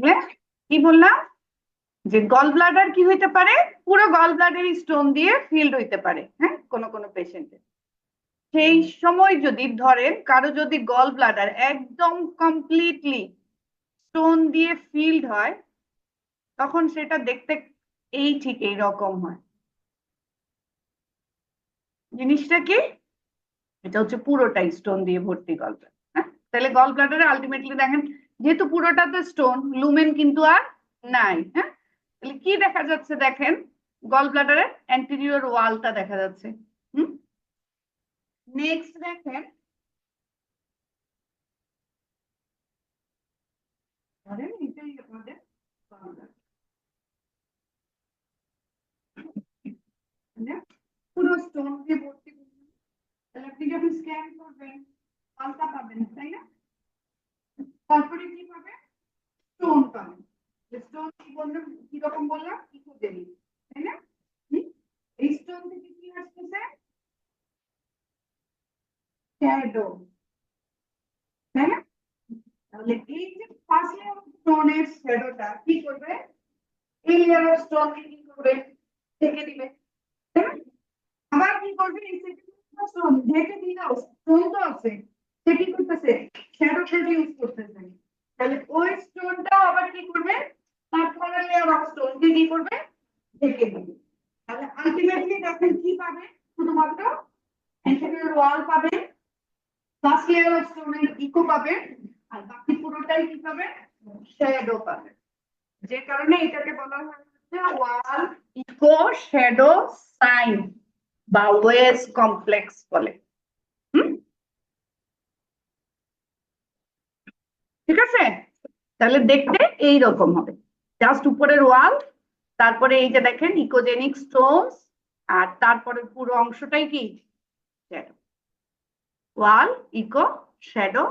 তাহলে কি বললাম যে গল ব্লাডার কি হইতে পারে, পুরো গল ব্লাডার স্টোন দিয়ে ফিল্ড হইতে পারে, হ্যাঁ, কোন কোন পেশেন্টের। সেই সময় যদি ধরেন কারো যদি গল ব্লাডার একদম কমপ্লিটলি স্টোন দিয়ে ফিল্ড হয়, তখন সেটা দেখতে এই ঠিক এইরকম হয়। জিনিসটা কি? এটা হচ্ছে পুরোটাই স্টোন দিয়ে ভর্তি গল ব্লাডার। হ্যাঁ, তাহলে গল ব্লাডারে আলটিমেটলি দেখেন যেহেতু পুরোটাতে স্টোন, লুমেন কিন্তু আর নাই। হ্যাঁ, তাহলে কি দেখা যাচ্ছে দেখেন, গল ব্লাডারের অ্যান্টেরিয়র ওয়ালটা দেখা যাচ্ছে। হুম, নেক্সট দেখেন, ধরেন এটাই আমাদের gallbladder, মানে পুরো স্টোন দিয়ে ভর্তি। তাহলে আপনি যখন স্ক্যান করবেন আলতা পাবেন, তাই না? তারপরে কি পাবেন? স্টোন পাবেন। স্টোন কি বললাম, কি রকম বললাম, ইকোজেনিক, তাই না? এই স্টোন থেকে কি আসতেছে? শ্যাডো, তাই না? তাহলে এই যে ফার্স্ট লেয়ার অফ স্টোনের শ্যাডোটা কি করবে? এই লেয়ার অফ স্টোন কি করবে? ঢেকে দিবে, তাই না? আবার কি করবে? এই সেকেন্ড স্টোন ঢেকে দিলেও স্টোন তো আছে, সে কি করতেছে? শ্যাডো প্রডিউস করতেছে। তাহলে ওই স্টোনটা আবার কি করবে? তার পরের লেয়ার অফ স্টোন কি করবে? ঢেকে দিবে। তাহলে আলটিমেটলি দেখেন কি পাবে? শুধুমাত্র অ্যান্টেরিয়র ওয়াল পাবে, ফার্স্ট লেয়ার অফ স্টোনের ইকো পাবে, আর বাকি পুরোটাই কি পাবে? শ্যাডো পাবে। যে কারণে এটাকে বলা হয় হচ্ছে ওয়াল ইকো শ্যাডো সাইন বা ওয়েজ কমপ্লেক্স বলে। হুম, ঠিক আছে। তাহলে দেখতে এই রকম হবে, জাস্ট উপরের ওয়াল, তারপরে এই যে দেখেন ইকোজেনিক স্টোনস, আর তারপরে পুরো অংশটাই কি? শ্যাডো। ওয়াল ইকো শ্যাডো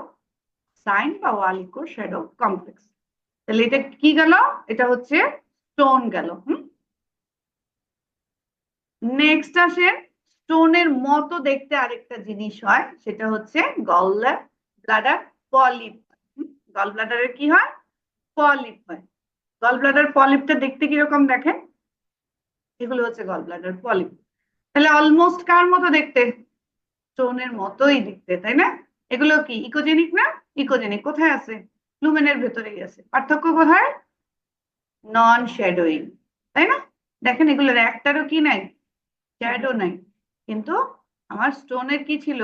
সাইন বা ওয়াল ইকো শ্যাডো কমপ্লেক্স। তাহলে এটা কি গেল? এটা হচ্ছে স্টোন গেল। নেক্সট আসেন, স্টোনের মতো দেখতে আরেকটা জিনিস হয়, সেটা হচ্ছে গল ব্লাডার পলিপ। গল ব্লাডারের কি হয়? পলিপ হয়। গল ব্লাডার পলিপটা দেখতে কিরকম দেখেন? এগুলো হচ্ছে গল ব্লাডার পলিপ। তাহলে অলমোস্ট কার মতো দেখতে? স্টোনের মতোই দেখতে, তাই না? এগুলো কি ইকোজেনিক না? ইকোজেনিক কোথায় আছে? লুমেনের ভেতরেই আছে। পার্থক্য কোথায়? নন শ্যাডোইং, তাই না? দেখেন এগুলোর একটারও কি নাই? শ্যাডো নাই। কিন্তু আমার স্টোনের কি ছিল?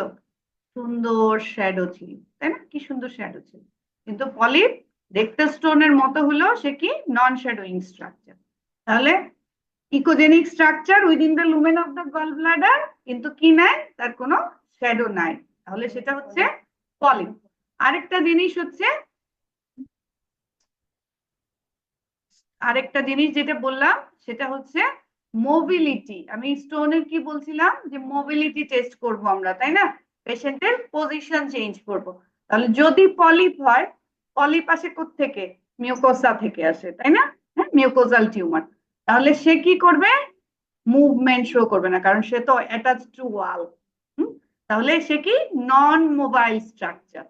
সুন্দর শ্যাডো ছিল, তাই না? কি সুন্দর শ্যাডো ছিল। কিন্তু পলিপ দেখতে স্টোনের মতো হলেও সে কি নন শ্যাডোইং স্ট্রাকচার। তাহলে echogenic structure within the lumen of the gall bladder, কিন্তু কি নাই? তার কোনো শ্যাডো নাই। তাহলে সেটা হচ্ছে পলিপ। আরেকটা জিনিস হচ্ছে, আরেকটা জিনিস যেটা বললাম সেটা হচ্ছে মোবিলিটি। আমি স্টোনের কি বলছিলাম যে মোবিলিটি টেস্ট করব আমরা, তাই না? পেশেন্টের পজিশন চেঞ্জ করব। তাহলে যদি পলিপ হয়, পলিপ আসে থেকে মিউকোসা থেকে আসে, তাই না? হ্যাঁ, মিউকোজাল টিউমার। তাহলে সে কি করবে? মুভমেন্ট শো করবে না, কারণ সে তো অ্যাটাচ টু ওয়াল। তাহলে সে কি নন মোবাইল স্ট্রাকচার।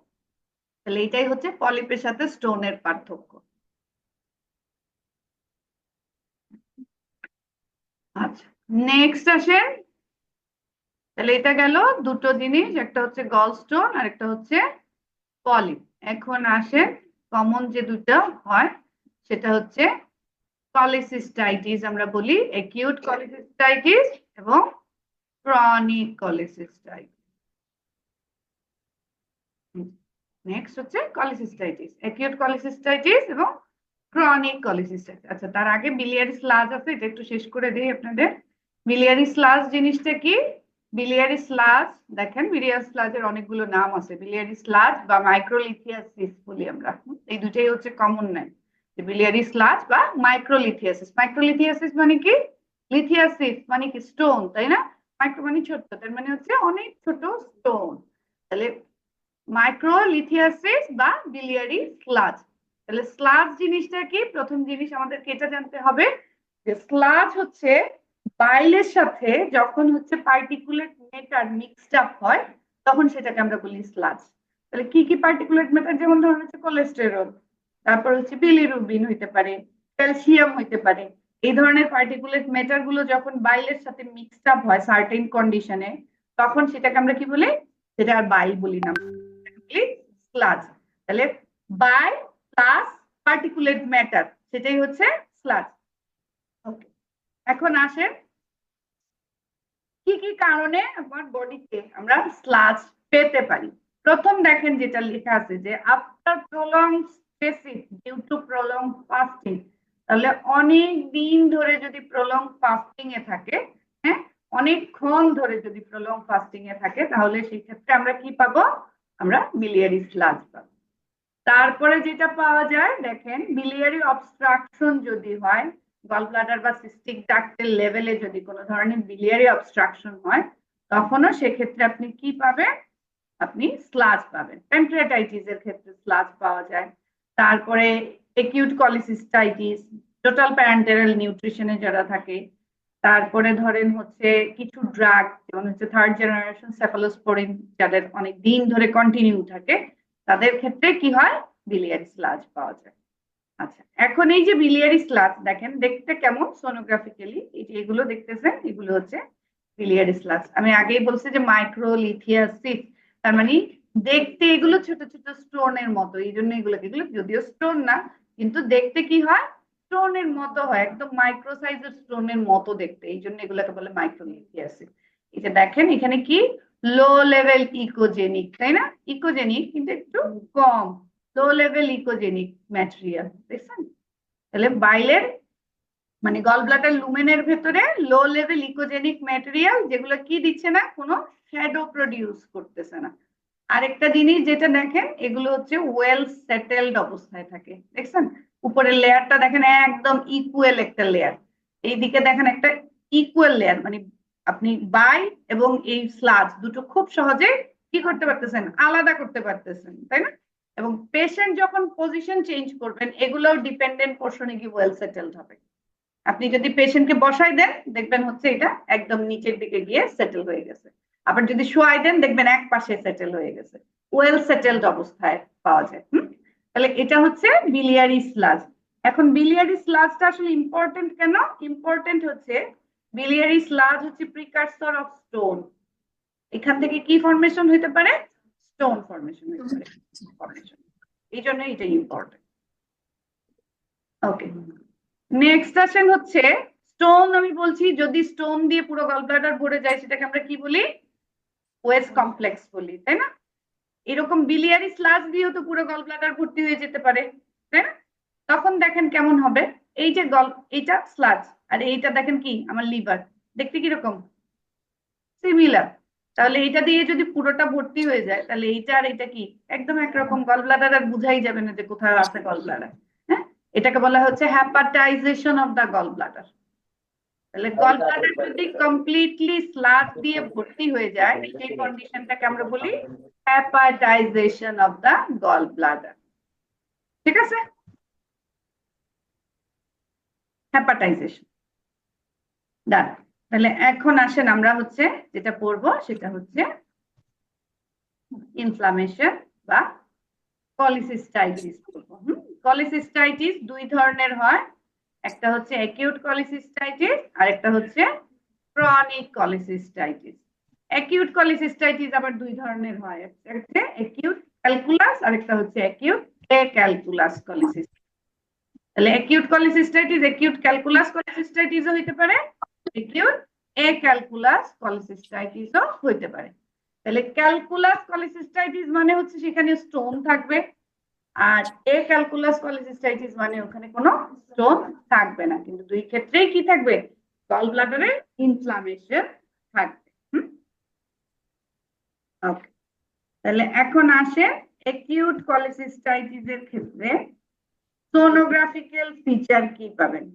তাহলে এটাই হচ্ছে পলিপের সাথে স্টোনের পার্থক্য। আচ্ছা, নেক্সট আসেন। তাহলে এটা গেল দুটো জিনিস, একটা হচ্ছে গল স্টোন আর একটা হচ্ছে পলিপ। এখন আসেন কমন যে দুটো হয়, সেটা হচ্ছে কলিসিস্টাইটিস। আমরা বলি অ্যাকিউট কলিসিস্টাইটিস এবং ক্রনিক কলিসিস্টাইটিস। নেক্সট হচ্ছে কলিসিস্টাইটিস, অ্যাকিউট কলিসিস্টাইটিস এবং ক্রনিক কলিসিস্টাইটিস। আচ্ছা, তার আগে বিলিয়ারি স্লাজ আছে, এটা একটু শেষ করে দিই আপনাদের। বিলিয়ারি স্লাজ জিনিসটা কি? বিলিয়ারি স্লাজ, দেখেন বিলিয়ারি স্লাজের অনেকগুলো নাম আছে। বিলিয়ারি স্লাজ বা মাইক্রোলিথিয়াসিস বলি আমরা, এই দুটাই হচ্ছে কমন নাম। বিলিয়ারি স্লাজ বা মাইক্রোলিথিয়াসিস। মাইক্রোলিথিয়াসিস মানে কি? লিথিয়াসিস মানে কি? স্টোন, তাই না? মাইক্রো মানে ছোট, তার মানে হচ্ছে অনেক ছোট স্টোন। তাহলে মাইক্রোলিথিয়াসিস বা বিলিয়ারি স্লাজ। তাহলে স্লাজ জিনিসটা কি? প্রথম জিনিস আমাদেরকে এটা জানতে হবে যে স্লাজ হচ্ছে বাইলের সাথে যখন হচ্ছে পার্টিকুলেট ম্যাটার মিক্সড আপ হয়, তখন সেটাকে আমরা বলি স্লাজ। তাহলে কি কি পার্টিকুলেট ম্যাটার? যেমন ধরুন হচ্ছে কোলেস্টেরল, তারপর হচ্ছে বিলিরুবিন হইতে পারে, ক্যালসিয়াম হইতে পারে। এই ধরনের পার্টিকুলেট ম্যাটার গুলো যখন বাইলের সাথে মিক্সড আপ হয় সার্টেন কন্ডিশনে, তখন সেটাকে আমরা কি বলি? সেটা আর বাইল বলি না, বলি স্লাজ। তাহলে বাই প্লাস পার্টিকুলেট ম্যাটার, সেটাই হচ্ছে স্লাজ। ওকে, এখন আসেন কি কি কারণে আমার বডিতে আমরা স্লাজ পেতে পারি। প্রথম দেখেন যেটা লেখা আছে যে after prolong stresses due to prolong fasting. তাহলে অনেক দিন ধরে যদি প্রলং ফাস্টিং এ থাকে, হ্যাঁ, অনেকক্ষণ ধরে যদি প্রলং ফাস্টিং এ থাকে, তাহলে সেই ক্ষেত্রে আমরা কি পাবো? আমরা বিলিয়ারি স্লাজ পাবো। তারপরে যেটা পাওয়া যায় দেখেন, বিলিয়ারি অবস্ট্রাকশন যদি হয়, গলব্লাডার বা সিস্টিক ডাক্টের লেভেলে যদি কোনো ধরনের বিলিয়ারি অবস্ট্রাকশন হয়, তখনও সেক্ষেত্রে আপনি কি পাবেন? আপনি স্লাজ পাবেন। প্যানক্রিয়াটাইটিস এর ক্ষেত্রে স্লাজ পাওয়া যায়। তারপরে একিউট কলিসিস্টাইটিস, টোটাল প্যারেন্টেরাল নিউট্রিশনে যারা থাকে, তারপরে ধরেন হচ্ছে কিছু ড্রাগ যেমন হচ্ছে থার্ড জেনারেশন সেফালোস্পোরিন, যাদের অনেক দিন ধরে কন্টিনিউ থাকে, তাদের ক্ষেত্রে কি হয়? বিলিয়ারি স্লাজ পাওয়া যায়। আচ্ছা, এখন এই যে বিলিয়ারি স্লাজ দেখেন দেখতে কেমন সোনোগ্রাফিক্যালি, এই যে এগুলো দেখতেছেন, এগুলো হচ্ছে বিলিয়ারি স্লাজ। আমি আগেই বলছি যে মাইক্রোলিথিয়াসিস, তার মানে দেখতে এগুলো ছোট ছোট স্টোনের মতো, এই জন্য এগুলো যদিও স্টোন না, কিন্তু দেখতে কি হয়? স্টোনের মতো হয়, একদম মাইক্রো সাইজের স্টোনের মতো দেখতে, এই জন্য এগুলোকে বলে মাইক্রোলিথিয়াসিস। এই যে দেখেন এখানে কি লো লেভেল ইকোজেনিক, তাই না? ইকোজেনিক কিন্তু একটু কম, লো লেভেল ইকোজেনিক ম্যাটেরিয়াল, দেখছেন? তাহলে বাইলের মানে গল ব্লাডার লুমেনের ভেতরে লো লেভেল ইকোজেনিক ম্যাটেরিয়াল, যেগুলো কি দিচ্ছে না, কোনো শ্যাডো প্রডিউস করতেছে না। আরেকটা জিনিস যেটা দেখেন, এগুলো হচ্ছে ওয়েল সেটেলড অবস্থায় থাকে, দেখছেন? উপরের লেয়ারটা দেখেন একদম ইকুয়াল একটা লেয়ার, এইদিকে দেখেন একটা ইকুয়াল লেয়ার, মানে আপনি বাই এবং এই স্লাজ দুটো খুব সহজে কি করতে পারতেছেন? আলাদা করতে পারতেছেন, তাই না? এবং পেশেন্ট যখন পজিশন চেঞ্জ করবেন, এগুলোও ডিপেন্ডেন্ট পোর্শনে কি ওয়েল সেটেলড হবে। আপনি যদি পেশেন্টকে বসাই দেন, দেখবেন হচ্ছে এটা একদম নিচের দিকে গিয়ে সেটেল হয়ে গেছে। আবার যদি শোয়াই দেন, দেখবেন এক পাশে সেটেল হয়ে গেছে, ওয়েল সেটেলড অবস্থায় পাওয়া যায়। তাহলে এটা হচ্ছে বিলিয়ারি স্লাজ। এখন বিলিয়ারি স্লাজটা আসলে ইম্পর্টেন্ট কেন? ইম্পর্টেন্ট হচ্ছে বিলিয়ারি স্লাজ হচ্ছে প্রিকারসর অফ স্টোন। এখান থেকে কি ফরমেশন হইতে পারে? স্টোন ফরমেশন হইতে পারে। এই জন্য এটা ইম্পর্টেন্ট। ওকে, নেক্সট আসেন হচ্ছে স্টোন। আমি বলছি যদি স্টোন দিয়ে পুরো গলব্লাডার ভরে যায়, সেটাকে আমরা কি বলি? ওয়েস কমপ্লেক্স বলি, তাই না? এরকম বিলিয়ারি স্লাজ দিয়েও তো পুরো গলব্লাডার ভর্তি হয়ে যেতে পারে, তাই না? তখন দেখেন কেমন হবে, এই যে এইটা স্লাজ, আর এইটা দেখেন কি আমার লিভার, দেখতে কিরকম সিমিলার। তাহলে এটা দিয়ে যদি পুরোটা ভর্তি হয়ে যায়, তাহলে এইটা আর এটা কি একদম একরকম, গলব্লাডার আর বুঝাই যাবে না যে কোথায় আছে গলব্লাডার। হ্যাঁ, এটাকে বলা হচ্ছে হ্যাপাটাইজেশন অফ দা গল ব্লাডার। তাহলে গল ব্লাডার যদি কমপ্লিটলি স্লাজ দিয়ে ভর্তি হয়ে যায়, সেই কন্ডিশনটাকে আমরা বলি হ্যাপাটাইজেশন অফ দা গল ব্লাডার। ঠিক আছে, হ্যাপাটাইজেশন ডান। তাহলে এখন আসেন আমরা হচ্ছে যেটা পড়বো সেটা হচ্ছে ইনফ্লামেশন বা কলিসিস্টাইটিস বলবো। কলিসিস্টাইটিস দুই ধরনের হয়, একটা হচ্ছে অ্যাকিউট কলিসিস্টাইটিস আর একটা হচ্ছে ক্রনিক কলিসিস্টাইটিস। অ্যাকিউট কলিসিস্টাইটিস আবার দুই ধরনের হয়, একটা হচ্ছে অ্যাকিউট ক্যালকুলাস আর একটা হচ্ছে অ্যাকিউট ক্যালকুলাস কলিসিস। তাহলে অ্যাকিউট কলিসিস্টাইটিস অ্যাকিউট ক্যালকুলাস কলিসিস্টাইটিসও হইতে পারে, অ্যাকিউট ক্যালকুলাস কলিসিস্টাইটিসও হইতে পারে। তাহলে ক্যালকুলাস কলিসিস্টাইটিস মানে হচ্ছে সেখানে স্টোন থাকবে, আর ক্যালকুলাস কলিসিস্টাইটিস মানে ওখানে কোনো স্টোন থাকবে না, কিন্তু দুই ক্ষেত্রেই কি থাকবে? গল ব্লাডারে ইনফ্লামেশন থাকবে। ওকে, তাহলে এখন আসে অ্যাকিউট কলিসিস্টাইটিস এর ক্ষেত্রে সোনোগ্রাফিক্যাল ফিচার কি পাবেন?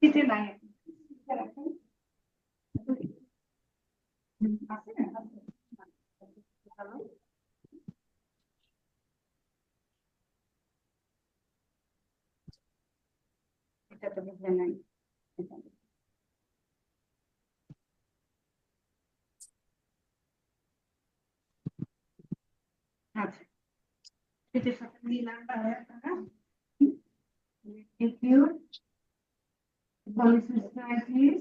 কিছু নাই, আছে না? এটা তো বুঝলেন নাই। আচ্ছা, এটার সাথে মিলান আপনারা acute polycystitis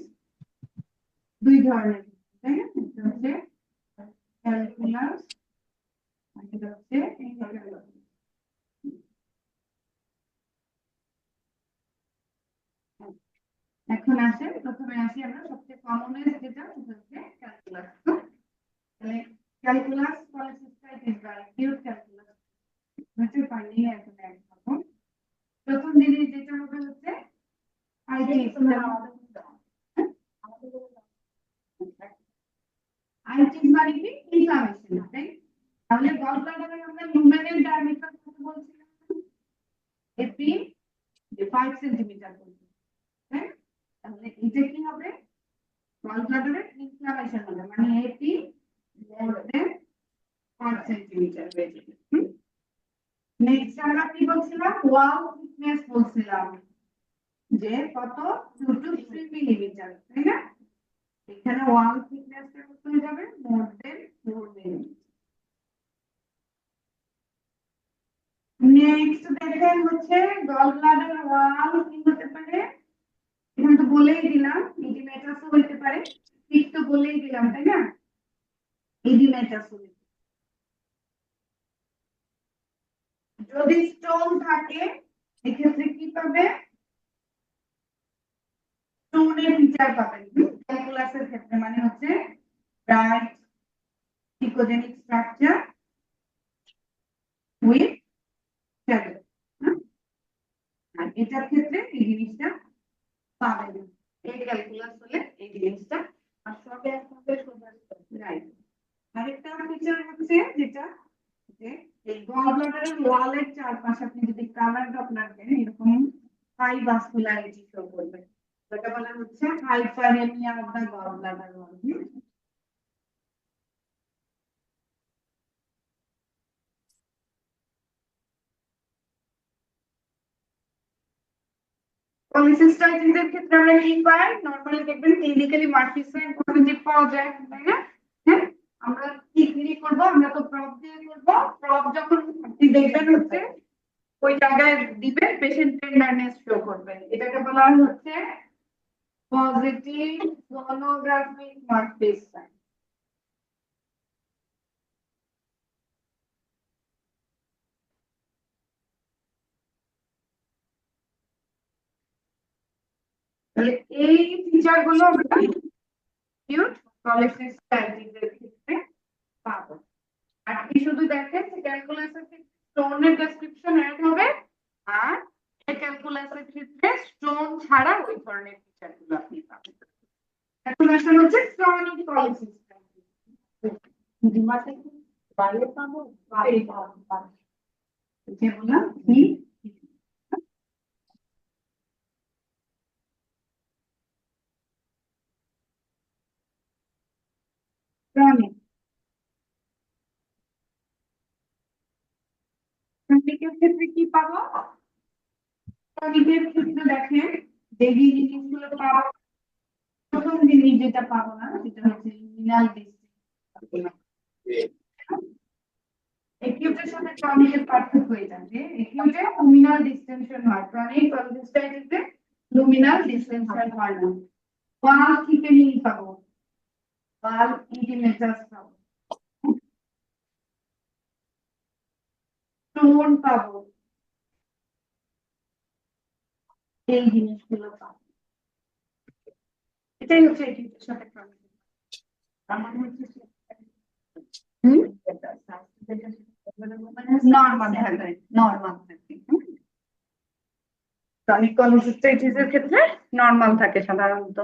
দুই ধরনের, তাই না? এটা হচ্ছে ক্যালকুলাস আর এটা হচ্ছে এখন আসে প্রথমে আসি আমরা সবচেয়ে কমনেস্ট যেটা হচ্ছে ক্যালকুলাস। তাহলে ক্যালকুলাস পলিসিস্টাইটিস বা অ্যাকিউট ক্যালকুলাস হচ্ছে পানি এখন একরকম। প্রথম জিনিস যেটা হবে হচ্ছে আইটিস। আইটিস মানে কি ইনফ্লামেশন, তাই? তাহলে গল ব্লাডারে আমরা লুমেনের ডায়ামিটার কত বলছিলাম? এপি 5 সেন্টিমিটার বলছি, তাই? তাহলে এটা কি হবে? গল ব্লাডারে ইনফ্লামেশন হবে মানে এপি মোর দেন 5 সেন্টিমিটার হয়ে যাবে। নেক্সট আমরা কি বলছিলাম? ওয়াল থিকনেস বলছিলাম যে কত 2 to 3 মিলিমিটার, তাই না? এখানে ওয়াল থিকনেসটা কত হয়ে যাবে? মোর দেন 4 মিলিমিটার। নেক্সট দেখেন হচ্ছে গল ব্লাডার ওয়াল কি হতে পারে? এখানে তো বলেই দিলাম ইডিমেটাসও হতে পারে, ঠিক তো বলেই দিলাম, তাই না? ইডিমেটাস যদি স্টোন থাকে এক্ষেত্রে কি পাবে? স্টোনের ফিচার পাবেন ক্যালকুলাসের ক্ষেত্রে, মানে হচ্ছে bright echogenic structure with shadow. আর এটার ক্ষেত্রে এই জিনিসটা পাবেন না। এই ক্যালকুলাস হলে এই জিনিসটা আর সবে একসাথে সোজা রাইট। আরেকটা ফিচার হচ্ছে যেটা যে এই গল ব্লাডারের ওয়ালের চারপাশে আপনি যদি কালার ডট রাখেন এরকম হাই ভাস্কুলারিটি শো করবে, যেটা বলা হচ্ছে hyperaemia of the gallbladder wall. পলিসিস্টাইটিসের ক্ষেত্রে আমরা কি পাই? নরমালি দেখবেন ক্লিনিক্যালি মার্ফিসাইড পজিটিভ পাওয়া যায়, তাই না? হ্যাঁ, আমরা কি করব? আমরা তো প্রব দিয়ে করব। প্রব যখন আপনি দেখবেন হচ্ছে ওই জায়গায় দিবেন পেশেন্ট টেন্ডারনেস শো করবে, এটাকে বলা হচ্ছে পজিটিভ সোনোগ্রাফিক মার্ফিসাইড। তাহলে এই ফিচার গুলো আমরা অ্যাকিউট পলিসিস্টাইটিসের ক্ষেত্রে পাবো। আর কি শুধু দেখেন যে ক্যালকুলাসের ক্ষেত্রে স্টোনের ডেসক্রিপশন অ্যাড হবে, আর এই ক্যালকুলাসের ক্ষেত্রে স্টোন ছাড়া ওই ধরনের ফিচারগুলো আপনি পাবেন। ক্যালকুলাসের হচ্ছে ক্রনিক পলিসিস্টাইটিস। ডিমাতে কি বাইরে পাবো? বাইরে পাবো। যে বললাম কি ক্রনিক। ক্রনিকের ক্ষেত্রে কি পাবো? ক্রনিকের ক্ষেত্রে দেখেন যে জিনিসগুলো পাবো, প্রথম জিনিস যেটা পাবো না সেটা হচ্ছে লুমিনাল ডিসটেন্স। একিউটের সাথে ক্রনিকের পার্থক্য এটা যে একিউটে লুমিনাল ডিসটেনশন হয়, ক্রনিক পলিসিস্টাইটিসে লুমিনাল ডিসটেনশন হয় না। ওয়াল থিকেনিং পাবো, ওয়াল ইডিমেটাস পাবো, স্টোন পাবো, এই জিনিসগুলো পাবো। এটাই হচ্ছে একিউটের সাথে ক্রনিক। আমার হচ্ছে নরমাল থাকে, নরমাল থাকে। ক্রনিক পলিসিস্টাইটিসের ক্ষেত্রে নরমাল থাকে সাধারণত।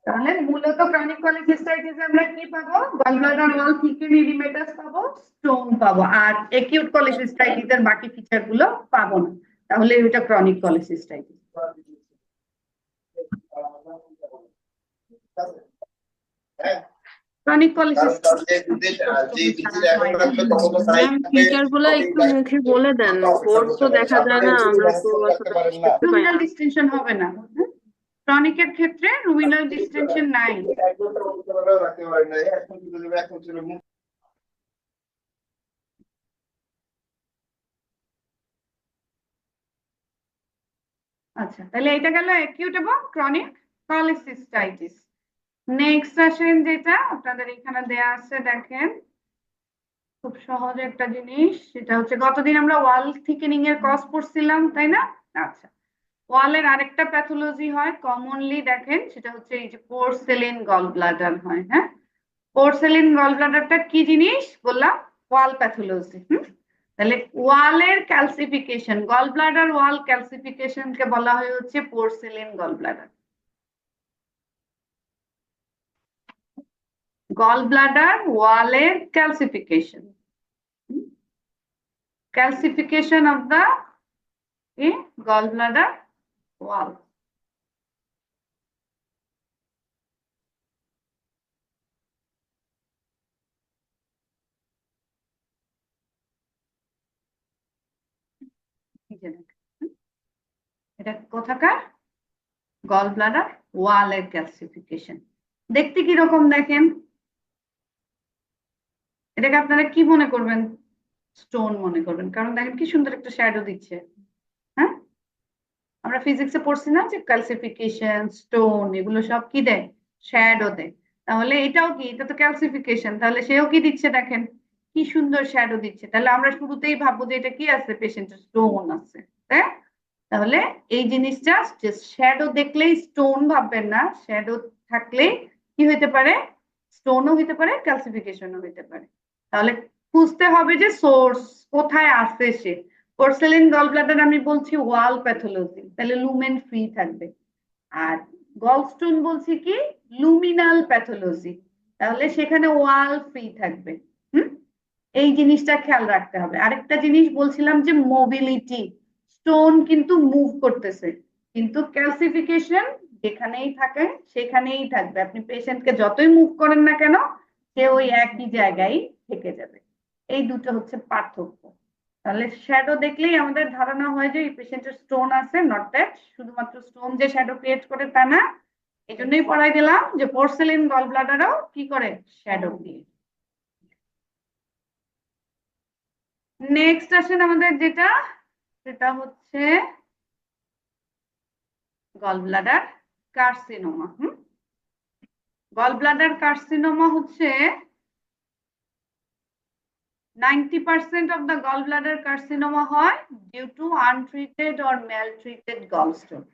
তাহলে মূলত ক্রনিক পলিসিস্টাইটিসে আমরা কি পাবো? গল ব্লাডার ওয়াল থিকেন ইডিমেটাস পাবো, স্টোন পাবো, আর একিউট পলিসিস্টাইটিসের বাকি ফিচার গুলো পাবো না। তাহলে এটা ক্রনিক পলিসিস্টাইটিস। ক্রনিক ফিচার গুলো একটু মুখে বলে দেন, বোর্ড তো দেখা যায় না, আমরা তো অতটা বুঝতে পারি না। ডিসটেনশন হবে না। ক্রনিকের ক্ষেত্রে রুমিনাল ডিসটেনশন নাই। আচ্ছা, তাহলে এটা গেল অ্যাকিউট এবং ক্রনিক পলিসিস্টাইটিস। নেক্সট আসেন যেটা আপনাদের এখানে দেয়া আছে, দেখেন খুব সহজ একটা জিনিস, সেটা হচ্ছে গতদিন আমরা ওয়াল থিকেনিং এর কজ পড়ছিলাম, তাই না? আচ্ছা, ওয়ালের আরেকটা প্যাথোলজি হয় কমনলি, দেখেন সেটা হচ্ছে এই যে পোর্সেলিন গল ব্লাডার হয়। হ্যাঁ, পোর্সেলিন গল ব্লাডারটা কি জিনিস বললাম? Wall pathology. তাহলে ওয়ালের calcification, gallbladder wall calcification কে বলা হয় হচ্ছে porcelain gallbladder. Gallbladder ওয়ালের calcification, calcification of the gallbladder wall. এটা কোথাকার? গল ব্লাডার ওয়ালের ক্যালসিফিকেশন। দেখতে কিরকম দেখেন? এটাকে আপনারা কি মনে করবেন? স্টোন মনে করবেন, কারণ দেখেন কি সুন্দর একটা শ্যাডো দিচ্ছে। হ্যাঁ, আমরা ফিজিক্সে পড়ছি না যে ক্যালসিফিকেশন, স্টোন, এগুলো সব কি দেয়? শ্যাডো দেয়। তাহলে এটাও কি? এটা তো ক্যালসিফিকেশন, তাহলে সেও কি দিচ্ছে? দেখেন কি সুন্দর শ্যাডো দিচ্ছে। তাহলে আমরা শুরুতেই ভাববো যে এটা কি আছে? পেশেন্টের স্টোন আছে। তাই? তাহলে এই জিনিসটা যে শ্যাডো দেখলেই স্টোন ভাববেন না, শ্যাডো থাকলে কি হইতে পারে? স্টোনও হইতে পারে, ক্যালসিফিকেশনও হইতে পারে। তাহলে খুঁজতে হবে যে সোর্স কোথায় আছে সে। পোর্সেলিন গল ব্লাডার আমি বলছি ওয়াল প্যাথোলজি, তাহলে লুমেন ফ্রি থাকবে। আর গলস্টোন বলছি কি? লুমিনাল প্যাথোলজি, তাহলে সেখানে ওয়াল ফ্রি থাকবে। হুম, এই জিনিসটা খেয়াল রাখতে হবে। আরেকটা জিনিস বলছিলাম যে মোবিলিটি, স্টোন কিন্তু মুভ করতেছে, কিন্তু ক্যালসিফিকেশন যেখানেই থাকে সেখানেই থাকবে। আপনি পেশেন্টকে যতই মুভ করেন না কেন, সে ওই একই জায়গায় থেকে যাবে। এই দুটো হচ্ছে পার্থক্য। তাহলে শ্যাডো দেখলেই আমাদের ধারণা হয় যে এই পেশেন্টের স্টোন আছে, নট দ্যাট শুধুমাত্র স্টোন যে শ্যাডো ক্রিয়েট করে তা না। এই জন্যই পড়াই দিলাম যে পোর্সেলিন গল ব্লাডারও কি করে? শ্যাডো দিয়ে। নেক্সট আসেন আমাদের যেটা, সেটা হচ্ছে gall bladder carcinoma. Gall bladder carcinoma হচ্ছে 90% of the gallbladder carcinoma হয় due to untreated or maltreated gallstone.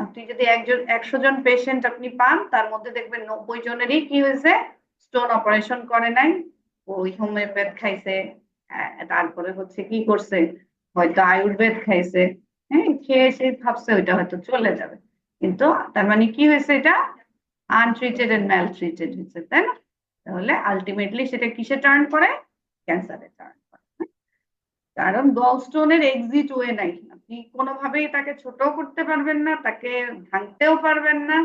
আপনি যদি 100 জন পেশেন্ট আপনি পান, তার মধ্যে দেখবেন 90 জনেরই কি হয়েছে? স্টোন অপারেশন করে নাই, ওই হোমিওপ্যাথ খাইছে, তারপরে হচ্ছে কি করছে? হয়তো আয়ুর্বেদ খাইছে। হ্যাঁ, খেয়ে সে ভাবছে ওইটা হয়তো চলে যাবে, কিন্তু তার মানে কি হয়েছে? এটা আনট্রিটেড এন্ড ম্যালট্রিটেড হয়েছে, তাই না? তাহলে আলটিমেটলি সেটা কিসে টার্ন করে? ক্যান্সারে টার্ন করে। কারণ গলস্টোনের এক্সিট ওয়ে নাই, আপনি কোনোভাবেই তাকে ছোট করতে পারবেন না, তাকে ভাঙতেও পারবেন না,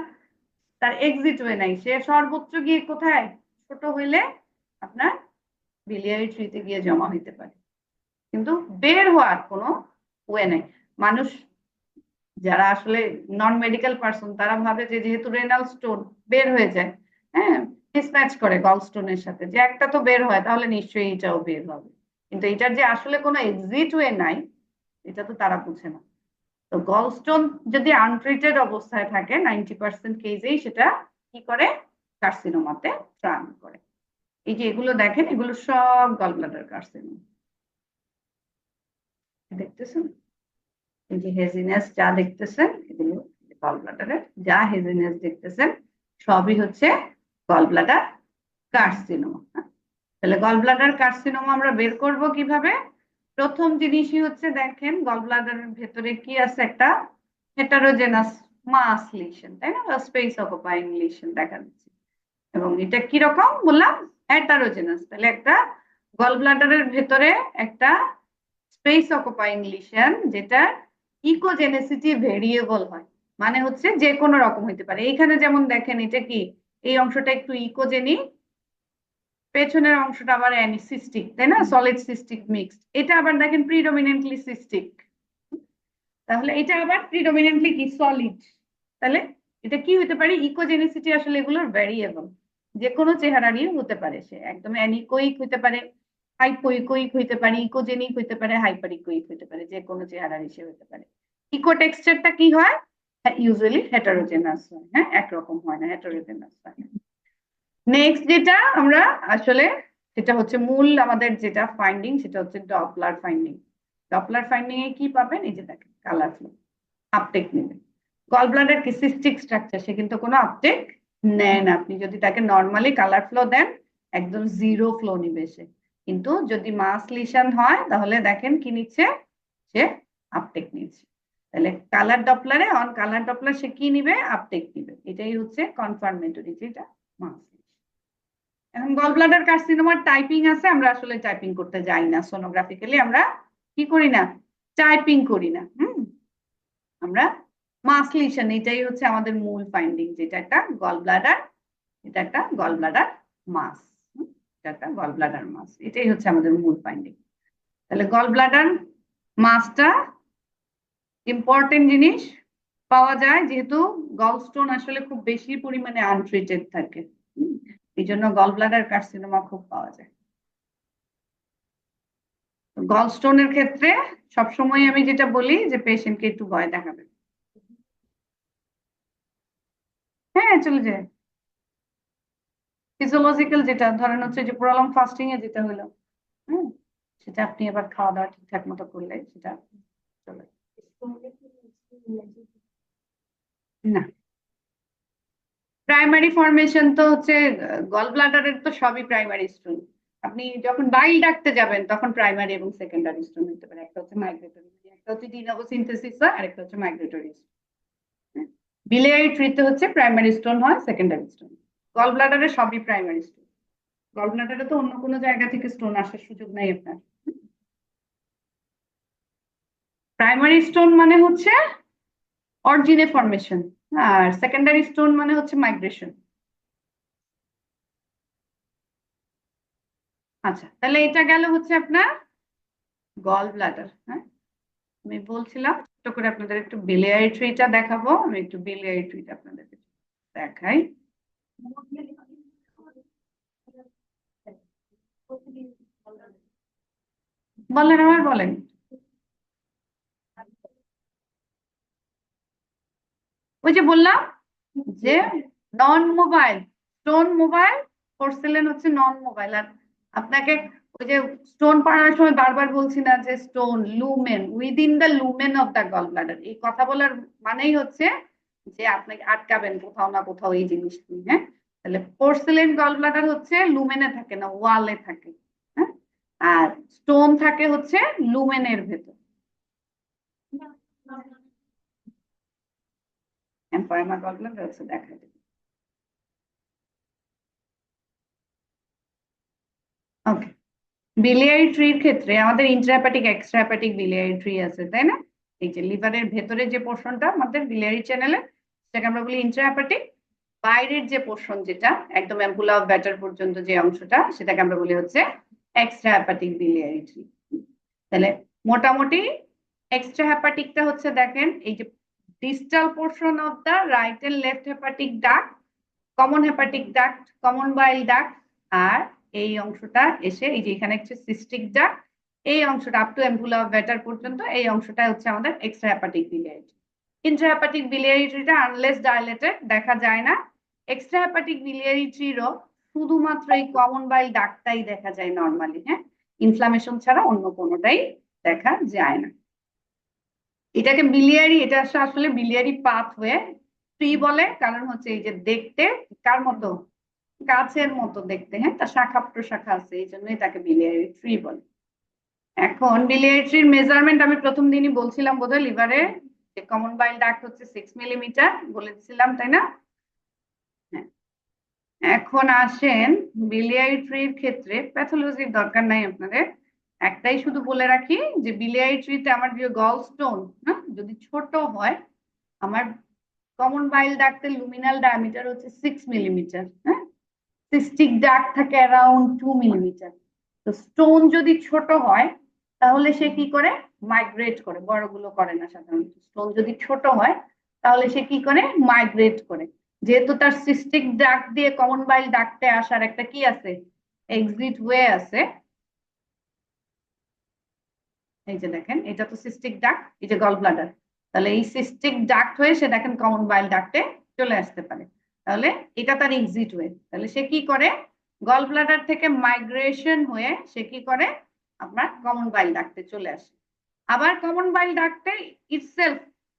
তার এক্সিট ওয়ে নাই। সে সর্বোচ্চ গিয়ে কোথায়? ছোট হইলে আপনার বিলিয়ারি ট্রিতে গিয়ে জমা হইতে পারে, কিন্তু বের হওয়ার কোনো ওয়ে নাই। মানুষ যারা আসলে নন মেডিকেল পার্সন, তারা ভাবে যে যেহেতু রেনাল স্টোন বের হয়ে যায়, হ্যাঁ, মিসম্যাচ করে গল স্টোনের সাথে, যে একটা তো বের হয় তাহলে নিশ্চয়ই এটাও বের হবে, কিন্তু এটার যে আসলে কোনো এক্সিট ওয়ে নাই, এটা তো তারা বুঝে না। তো গলস্টোন যদি আনট্রিটেড অবস্থায় থাকে 90% কেসেই সেটা কি করে? কার্সিনোমাতে টার্ন করে। এই যে এগুলো দেখেন, এগুলো সব গল ব্লাডার কার্সিনোমা। দেখতেছেন এই যে হেজিনেস যা দেখতেছেন, এগুলো গল ব্লাডারের যা হেজিনেস দেখতেছেন সবই হচ্ছে গল ব্লাডার কার্সিনোমা। তাহলে গল ব্লাডার কার্সিনোমা আমরা বের করব কিভাবে? প্রথম জিনিসই হচ্ছে দেখেন গল ব্লাডারের ভেতরে কি আছে? একটা হেটারোজেনাস মাস লিশন, তাই না? স্পেস অকুপাইং লিশন দেখা যাচ্ছে। এবং এটা কিরকম বললাম? হেটারোজেনাস। তাহলে একটা গল ব্লাডারের ভেতরে একটা স্পেস অকুপাইং লিশন, যেটা ইকোজেনেসিটি ভেরিয়েবল হয়, মানে হচ্ছে যে কোনো রকম হইতে পারে। এইখানে যেমন দেখেন এটা কি, এই অংশটা একটু ইকোজেনিক, পেছনের অংশটা আবার অ্যানিসিস্টিক, তাই না? Solid cystic mixed. এটা আবার দেখেন প্রিডমিনেন্টলি সিস্টিক, তাহলে এটা আবার প্রিডমিনেন্টলি কি? সলিড। তাহলে এটা কি হতে পারে? ইকোজেনিসিটি আসলে এগুলোর ভ্যারিয়েবল, যে কোনো চেহারারই হতে পারে। সে একদম অ্যানিকোইক হতে পারে, হাইপোইকোইক হইতে পারে, ইকোজেনিক হইতে পারে, হাইপার ইকোইক হইতে পারে, যে কোনো চেহারারই সে হতে পারে। ইকো টেক্সচারটা কি হয়? ইউজুয়ালি হেটারোজেনাস হয়, হ্যাঁ, একরকম হয় না, হেটারোজেনাস হয়। নেক্সট যেটা আমরা আসলে সেটা হচ্ছে মূল আমাদের যেটা ফাইন্ডিং, সেটা হচ্ছে ডপলার ফাইন্ডিং। ডপলার ফাইন্ডিং এ কি পাবেন? এই যে দেখেন কালার ফ্লো, আপটেক নেবে। গল ব্লাডার কি সিস্টিক স্ট্রাকচার, সে কিন্তু কোনো আপটেক নেয় না। আপনি যদি তাকে নর্মালি কালার ফ্লো দেন, একদম জিরো ফ্লো নিবে সে। কিন্তু যদি মাস লিশন হয় তাহলে দেখেন কি নিচ্ছে, সে আপটেক নিচ্ছে। তাহলে কালার ডপলারে, অন কালার ডপলার সে কি নিবে? আপটেক নিবে। এটাই হচ্ছে কনফার্মেটরি, যেটা মাস। এখন গল ব্লাডার কার্সিনোমার টাইপিং আছে, আমরা আসলে টাইপিং করতে যাই না সোনোগ্রাফিক্যালি, আমরা কি করি না, টাইপিং করি না। আমরা মাস লিশন, এটাই হচ্ছে আমাদের মূল ফাইন্ডিং, যেটা একটা গল ব্লাডার, এটা একটা গল ব্লাডার মাস, এটা একটা গল ব্লাডার মাস, এটাই হচ্ছে আমাদের মূল ফাইন্ডিং। তাহলে গল ব্লাডার মাসটা ইম্পর্টেন্ট জিনিস পাওয়া যায়, যেহেতু গলস্টোন আসলে খুব বেশি পরিমাণে আনট্রিটেড থাকে, এই জন্য গল ব্লাডার কার্সিনোমা খুব পাওয়া যায়। গলস্টোনের ক্ষেত্রে সবসময় আমি যেটা বলি যে পেশেন্টকে একটু ভয় দেখাবে। হ্যাঁ, চলে যায়। ফিজিওলজিক্যাল যেটা ধরেন হচ্ছে যে প্রলং ফাস্টিং এ যেটা হলো, হ্যাঁ, সেটা আপনি এবার খাওয়া দাওয়া ঠিকঠাক মতো করলে সেটা চলে। না, প্রাইমারি ফরমেশন তো হচ্ছে গল ব্লাডারের তো সবই প্রাইমারি স্টোন। আপনি যখন বাইল ডাকতে যাবেন তখন প্রাইমারি এবং সেকেন্ডারি স্টোন হতে পারে। একটা হচ্ছে মাইগ্রেটরি, একটা হচ্ছে ডিনোভো সিনথেসিস হয়, আর একটা হচ্ছে মাইগ্রেটরি। বিলিয়ারি ট্রিতে হচ্ছে প্রাইমারি স্টোন হয়, সেকেন্ডারি স্টোন। গল ব্লাডারে সবই প্রাইমারি স্টোন। গল ব্লাডারে তো অন্য কোনো জায়গা থেকে স্টোন আসার সুযোগ নাই আপনার। প্রাইমারি স্টোন মানে হচ্ছে অরিজিনে ফরমেশন, আর সেকেন্ডারি স্টোন মানে হচ্ছে মাইগ্রেশন। আচ্ছা, তাহলে এটা গেল হচ্ছে আপনার গল ব্লাডার। হ্যাঁ, আমি বলছিলাম ছোট করে আপনাদের একটু বিলিয়ারি ট্রিটা দেখাবো। আমি একটু বিলিয়ারি ট্রিটা আপনাদেরকে দেখাই। বলেন, আমার বলেন। ওই যে বললাম যে নন মোবাইল, স্টোন মোবাইল, পোর্সেলেন হচ্ছে নন মোবাইল। আর আপনাকে ওই যে স্টোন পড়ানোর সময় বারবার বলছি না যে stone lumen, within the lumen of the gall bladder, এই কথা বলার মানেই হচ্ছে যে আপনাকে আটকাবেন কোথাও না কোথাও এই জিনিসটি। হ্যাঁ, তাহলে পোর্সেলেন গল ব্লাডার হচ্ছে লুমেনে থাকে না, ওয়ালে থাকে। হ্যাঁ, আর স্টোন থাকে হচ্ছে লুমেনের ভেতর। এম্পায়ামা গল ব্লাডার হচ্ছে দেখা যায়। ওকে, বিলিয়ারি ট্রির ক্ষেত্রে আমাদের ইন্ট্রাহেপাটিক এক্সট্রাহেপাটিক বিলিয়ারি ট্রি আছে, তাই না? এই যে লিভারের ভেতরে যে পোর্শনটা আমাদের বিলিয়ারি চ্যানেলে, সেটাকে আমরা বলি ইন্ট্রাহেপাটিক। বাইরের যে পোর্শন, যেটা একদম অ্যাম্পুলা অফ ব্যাটার পর্যন্ত যে অংশটা, সেটাকে আমরা বলি হচ্ছে এক্সট্রাহেপাটিক বিলিয়ারি ট্রি। তাহলে মোটামুটি এক্সট্রাহেপাটিকটা হচ্ছে দেখেন এই যে distal portion of the right and left hepatic duct, common hepatic duct, common bile duct, আর এই অংশটা এসে এই যে এখানে হচ্ছে সিস্টিক ডাক্ট, এই অংশটা up to ampulla of Vater পর্যন্ত, এই অংশটা হচ্ছে আমাদের extrahepatic biliary. Intrahepatic biliary ট্রিটা আনলেস ডাইলেটেড দেখা যায় না। এক্সট্রা হেপাটিক বিলিয়ারি ট্রিরও শুধুমাত্র এই কমন বাইল ডাক্টটাই দেখা যায় নর্মালি। হ্যাঁ, ইনফ্লামেশন ছাড়া অন্য কোনোটাই দেখা যায় না। এটাকে বিলিয়ারি, এটা আসলে বিলিয়ারি পাথওয়ে ট্রি বলে, কারণ হচ্ছে এই যে দেখতে কার মতো, গাছের মতো দেখতে। হ্যাঁ, তার শাখা প্রশাখা আছে, এই জন্যই তাকে বিলিয়ারি ট্রি বলে। এখন বিলিয়ারি ট্রির মেজারমেন্ট আমি প্রথম দিনই বলছিলাম বোধহয়, লিভারে যে কমন বাইল ডাক্ট হচ্ছে 6 মিলিমিটার বলেছিলাম, তাই না? হ্যাঁ, এখন আসেন বিলিয়ারি ট্রির ক্ষেত্রে, প্যাথোলজির দরকার নাই আপনাদের, একটাই শুধু বলে রাখি যে বিলিয়ারি ট্রিতে আমার যে গল স্টোন যদি ছোট হয়, আমার কমন বাইল ডাক্টের লুমিনাল ডায়ামিটার হচ্ছে 6 মিলিমিটার। হ্যাঁ, সিস্টিক ডাক্ট থাকে অ্যারাউন্ড 2 মিলিমিটার। তো স্টোন যদি ছোট হয় তাহলে সে কি করে? মাইগ্রেট করে, বড়গুলো করে না সাধারণত। স্টোন যদি ছোট হয় তাহলে সে কি করে? মাইগ্রেট করে। যেহেতু তার সিস্টিক ডাক্ট দিয়ে কমন বাইল ডাক্টে আসার একটা কি আছে, এক্সিট ওয়ে আছে। এই যে দেখেন, এটা তো সিস্টিক ডাক্ট, এই যে গল ব্লাডার, তাহলে এই সিস্টিক ডাক্ট হয়ে সে দেখেন কমন বাইল ডাক্টে চলে আসতে পারে। তাহলে এটা তার এক্সিট ওয়ে। তাহলে সে কি করে, গল ব্লাডার থেকে মাইগ্রেশন হয়ে সে কি করে আপনার কমন বাইল ডাক্টে চলে আসে। আবার কমন বাইল ডাক্টে ইটসেলফ,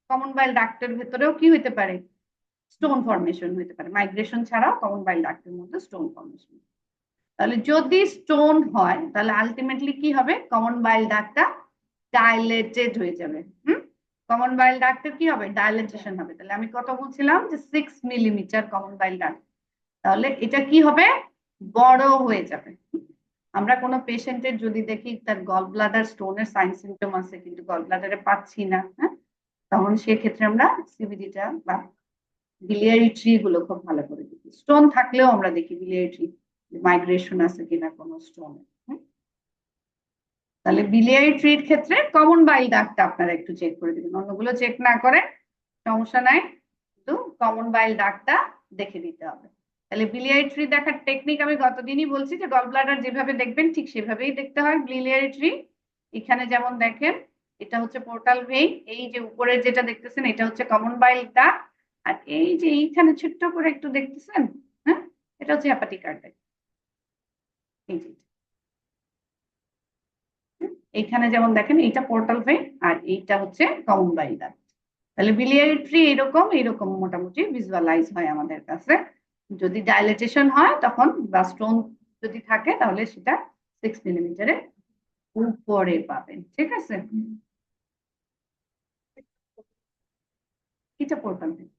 কমন বাইল ডাক্টের ভেতরেও কি হইতে পারে, স্টোন ফর্মেশন হইতে পারে। মাইগ্রেশন ছাড়াও কমন বাইল ডাক্টের মধ্যে স্টোন ফর্মেশন। তাহলে যদি স্টোন হয় তাহলে আলটিমেটলি কি হবে, কমন বাইল ডাক্টটা ডাইলেটেড হয়ে যাবে। কমন বাইল ডাক্টের কি হবে, ডাইলেটেশন হবে। তাহলে আমি কত বলছিলাম যে 6 মিলিমিটার কমন বাইল ডাক্ট, তাহলে এটা কি হবে, বড় হয়ে যাবে। আমরা কোনো পেশেন্টের যদি দেখি তার গল ব্লাডার স্টোনের সাইন সিমটম আছে কিন্তু গল ব্লাডারে পাচ্ছি না, হ্যাঁ, তখন সেক্ষেত্রে আমরা সিবিডিটা বা বিলিয়ারি ট্রি গুলো খুব ভালো করে দেখি। স্টোন থাকলেও আমরা দেখি বিলিয়ারি ট্রি মাইগ্রেশন আছে কিনা কোনো স্টোন। তাহলে বিলিয়ারি ট্রির ক্ষেত্রে কমন বাইল ডাক্টটা আপনারা একটু চেক করে দিবেন, অন্যগুলো চেক না করে সমস্যা নাই, কিন্তু কমন বাইল ডাক্টটা দেখে দিতে হবে। তাহলে বিলিয়ারি ট্রি দেখার টেকনিক আমি গতদিনই বলছি যে গল ব্লাডার যেভাবে দেখবেন ঠিক সেভাবেই দেখতে হয় বিলিয়ারি ট্রি। এখানে যেমন দেখেন এটা হচ্ছে পোর্টাল ভেইন, এই যে উপরের যেটা দেখতেছেন এটা হচ্ছে কমন বাইল ডাক্ট, আর এই যে এইখানে ছোট্ট করে একটু দেখতেছেন, হ্যাঁ, এটা হচ্ছে হেপাটিক আর্টারি। এই যে এইখানে যেমন দেখেন এইটা পোর্টাল ভেইন আর এইটা হচ্ছে কমন বাইল ডাক্ট। তাহলে বিলিয়ারি ট্রি এরকম এরকম মোটামুটি ভিজুয়ালাইজ হয় আমাদের কাছে। যদি ডাইলেটেশন হয় তখন বা স্টোন যদি থাকে তাহলে সেটা 6 মিলিমিটারের উপরে পাবেন। ঠিক আছে, এটা পোর্টাল ভেইন,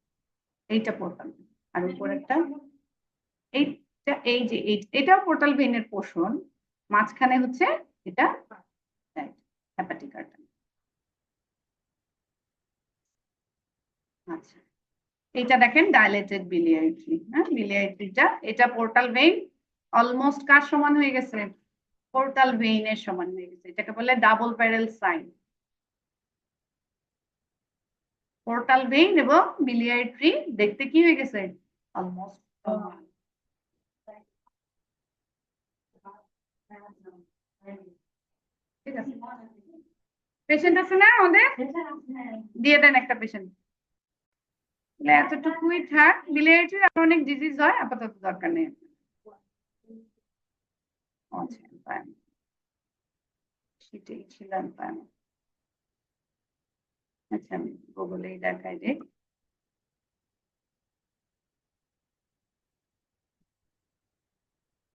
এইটা পোর্টাল ভেইন, আর উপরেরটা এইটা, এই যে এটাও পোর্টাল ভেইনের পোর্শন, মাঝখানে হচ্ছে এটা হেপাটিক আর্টারি। আচ্ছা, এটা দেখেন ডাইলেটেড বিলিয়ারি ট্রি, হ্যাঁ, বিলিয়ারি ট্রিটা এটা পোর্টাল ভেইন অলমোস্ট কার সমান হয়ে গেছে, পোর্টাল ভেইনের সমান হয়ে গেছে। এটাকে বলে ডাবল প্যারেল সাইন। পোর্টাল ভেইন এবং বিলিয়ারি ট্রি দেখতে কি হয়ে গেছে, অলমোস্ট সমান। ঠিক আছে, পেশেন্ট আছে না আমাদের, দিয়ে দেন একটা পেশেন্ট। এতটুকুই থাক, বিলিয়ারি ট্রির আরো অনেক ডিজিজ হয়, আপাতত দরকার নেই। আচ্ছা, সেটাই ছিলাম। আচ্ছা, আমি গুগলেই দেখাই দিই।